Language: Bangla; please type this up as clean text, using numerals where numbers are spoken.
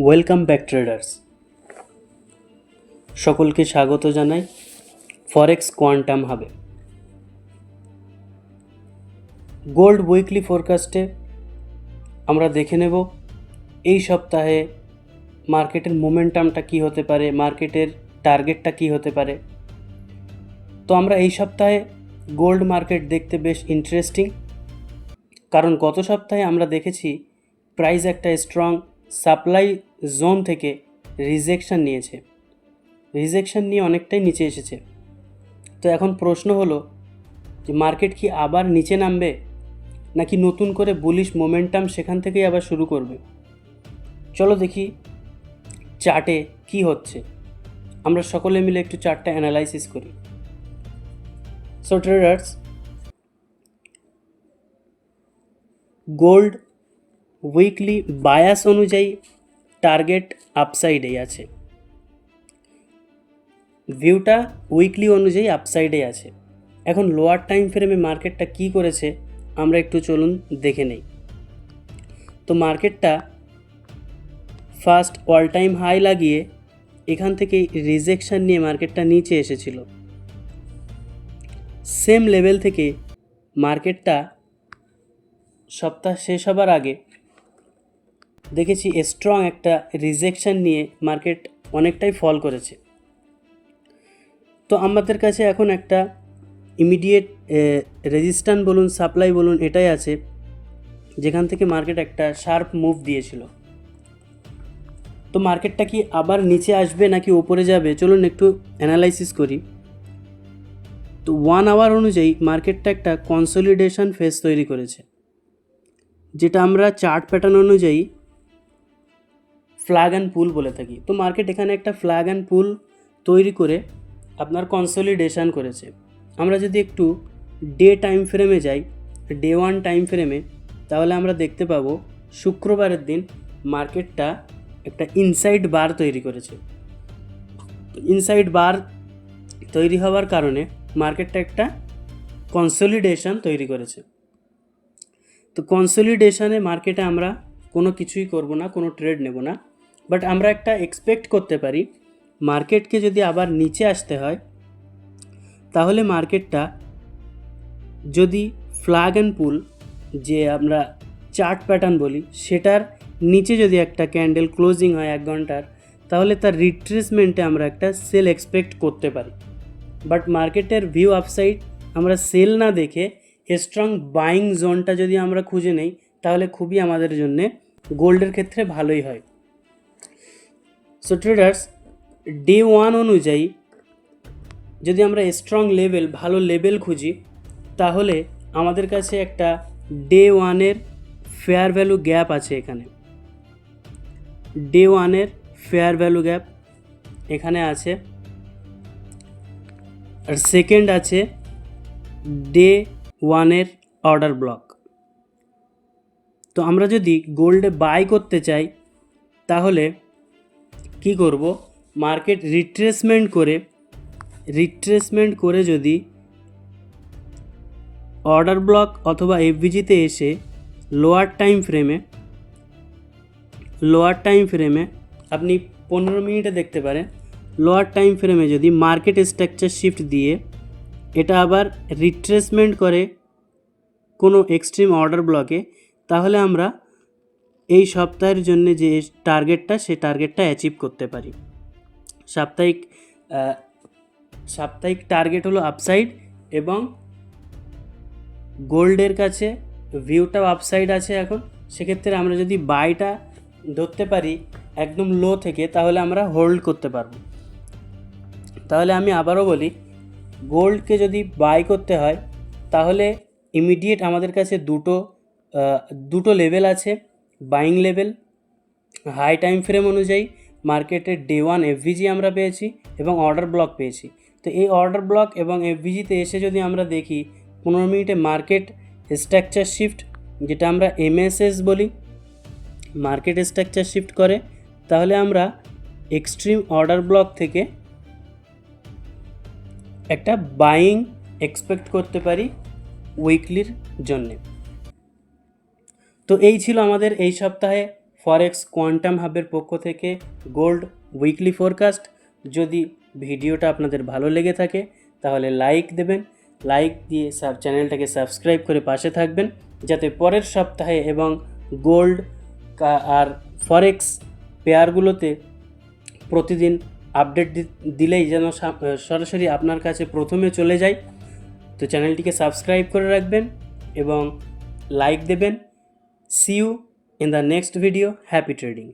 ওয়েলকাম ব্যাক ট্রেডার্স, সকলকে স্বাগত জানাই ফরেক্স কোয়ান্টাম হাবে। গোল্ড উইকলি ফোরকাস্টে আমরা দেখে নেব এই সপ্তাহে মার্কেটের মোমেন্টামটা কী হতে পারে, মার্কেটের টার্গেটটা কী হতে পারে। তো আমরা এই সপ্তাহে গোল্ড মার্কেট দেখতে বেশ ইন্টারেস্টিং, কারণ গত সপ্তাহে আমরা দেখেছি প্রাইস একটা স্ট্রং সাপ্লাই জোন থেকে রিজেকশন নিয়ে অনেকটাই নিচে এসেছে। তো এখন প্রশ্ন হলো যে মার্কেট কি আবার নিচে নামবে, নাকি নতুন করে বুলিশ মোমেন্টাম সেখান থেকেই আবার শুরু করবে। চলো দেখি চার্টে কি হচ্ছে, আমরা সকলে মিলে একটু চার্টটা অ্যানালাইসিস করি। So traders, gold weekly bias অনুযায়ী টার্গেট আপসাইডেই আছে, ভিউটা উইকলি অনুযায়ী আপসাইডে আছে। এখন লোয়ার টাইম ফ্রেমে মার্কেটটা কি করেছে আমরা একটু চলুন দেখে নেই। তো মার্কেটটা ফার্স্ট অল টাইম হাই লাগিয়ে এখান থেকে রিজেকশন নিয়ে মার্কেটটা নিচে এসেছিল। সেম লেভেল থেকে মার্কেটটা সপ্তাহ শেষ হবার আগে দেখেছি স্ট্রং একটা রিজেকশন নিয়ে মার্কেট অনেকটাই ফল করেছে। তো আমাদের কাছে এখন একটা ইমিডিয়েট রেজিস্ট্যান্স বলুন, সাপ্লাই বলুন, এটাই আছে যেখান থেকে মার্কেট একটা শার্প মুভ দিয়েছিল। তো মার্কেটটা কি আবার নিচে আসবে নাকি ওপরে যাবে, চলুন একটু অ্যানালাইসিস করি। তো 1 আওয়ার অনুযায়ী মার্কেটটা একটা কনসলিডেশন ফেজ তৈরি করেছে, যেটা আমরা চার্ট প্যাটার্ন অনুযায়ী ফ্ল্যাগ অ্যান্ড পুল বলে থাকি। তো মার্কেট এখানে একটা ফ্ল্যাগ অ্যান্ড পুল তৈরি করে আপনার কনসলিডেশন করেছে। আমরা যদি একটু ডে টাইম ফ্রেমে যাই, ডে 1 টাইম ফ্রেমে, তাহলে আমরা দেখতে পাবো শুক্রবারের দিন মার্কেটটা একটা ইনসাইড বার তৈরি করেছে। ইনসাইড বার তৈরি হওয়ার কারণে মার্কেটটা একটা কনসলিডেশন তৈরি করেছে। তো কনসলিডেশনে মার্কেটে আমরা কোনো কিছুই করব না, কোনো ট্রেড নেব না, বাট আমরা একটা এক্সপেক্ট করতে পারি মার্কেটকে যদি আবার নিচে আসতে হয়, তাহলে মার্কেটটা যদি ফ্ল্যাগ অ্যান্ড পুল যে আমরা চার্ট প্যাটার্ন বলি সেটার নিচে যদি একটা ক্যান্ডেল ক্লোজিং হয় 1 ঘন্টার, তাহলে তার রিট্রেসমেন্টে আমরা একটা সেল এক্সপেক্ট করতে পারি। বাট মার্কেটের ভিউ আপসাইড আমরা সেল না দেখে স্ট্রং বাইং জোনটা যদি আমরা খুঁজে নেই, তাহলে খুবই আমাদের জন্য গোল্ডের ক্ষেত্রে ভালোই হয়। সো ট্রেডার্স, ডে 1 অনুযায়ী যদি আমরা স্ট্রং লেভেল, ভালো লেভেল খুঁজি, তাহলে আমাদের কাছে একটা ডে 1-এর ফেয়ার ভ্যালু গ্যাপ আছে। এখানে ডে 1-এর ফেয়ার ভ্যালু গ্যাপ এখানে আছে, আর সেকেন্ড আছে ডে 1-এর অর্ডার ব্লক। তো আমরা যদি গোল্ডে বাই করতে চাই তাহলে কি করব, মার্কেট রিট্রেসমেন্ট করে যদি অর্ডার ব্লক অথবা এফভিজিতে এসে লোয়ার টাইম ফ্রেমে আপনি 15 মিনিটে দেখতে পারেন, লোয়ার টাইম ফ্রেমে যদি মার্কেট স্ট্রাকচার শিফট দিয়ে এটা আবার রিট্রেসমেন্ট করে কোনো এক্সট্রিম অর্ডার ব্লকে, তাহলে আমরা এই সপ্তাহের জন্য যে টার্গেটটা, সেই টার্গেটটা অ্যাচিভ করতে পারি। সাপ্তাহিক টার্গেট হলো আপসাইড, এবং গোল্ডের কাছে ভিউটাও আপসাইড আছে। এখন সেক্ষেত্রে আমরা যদি বাইটা ধরতে পারি একদম লো থেকে, তাহলে আমরা হোল্ড করতে পারবো। তাহলে আমি আবারও বলি, গোল্ডকে যদি বাই করতে হয় তাহলে ইমিডিয়েট আমাদের কাছে দুটো লেভেল আছে। Buying level high time frame অনুযায়ী মার্কেটের ডে 1 এফভিজি আমরা পেয়েছি এবং অর্ডার ব্লক পেয়েছি। তো এই অর্ডার ব্লক এবং এফভিজিতে এসে যদি আমরা দেখি 15 মিনিটে মার্কেট স্ট্রাকচার শিফট, যেটা আমরা এমএসএস বলি, মার্কেট স্ট্রাকচার শিফট করে, তাহলে আমরা এক্সট্রিম অর্ডার ব্লক থেকে একটা বাইং এক্সপেক্ট করতে পারি উইকলির জন্যে। তো এই ছিল আমাদের এই সপ্তাহে ফরেক্স কোয়ান্টাম হাবের পক্ষ থেকে গোল্ড উইকলি ফোরকাস্ট। যদি ভিডিওটা আপনাদের ভালো লেগে থাকে তাহলে লাইক দেবেন, লাইক দিয়ে চ্যানেলটাকে সাবস্ক্রাইব করে পাশে থাকবেন, যাতে পরের সপ্তাহে এবং গোল্ড আর ফরেক্স পেয়ারগুলোতে প্রতিদিন আপডেট দিলেই যেন সরাসরি আপনার কাছে প্রথমে চলে যায়। তো চ্যানেলটিকে সাবস্ক্রাইব করে রাখবেন এবং লাইক দেবেন। See you in the next video. Happy trading.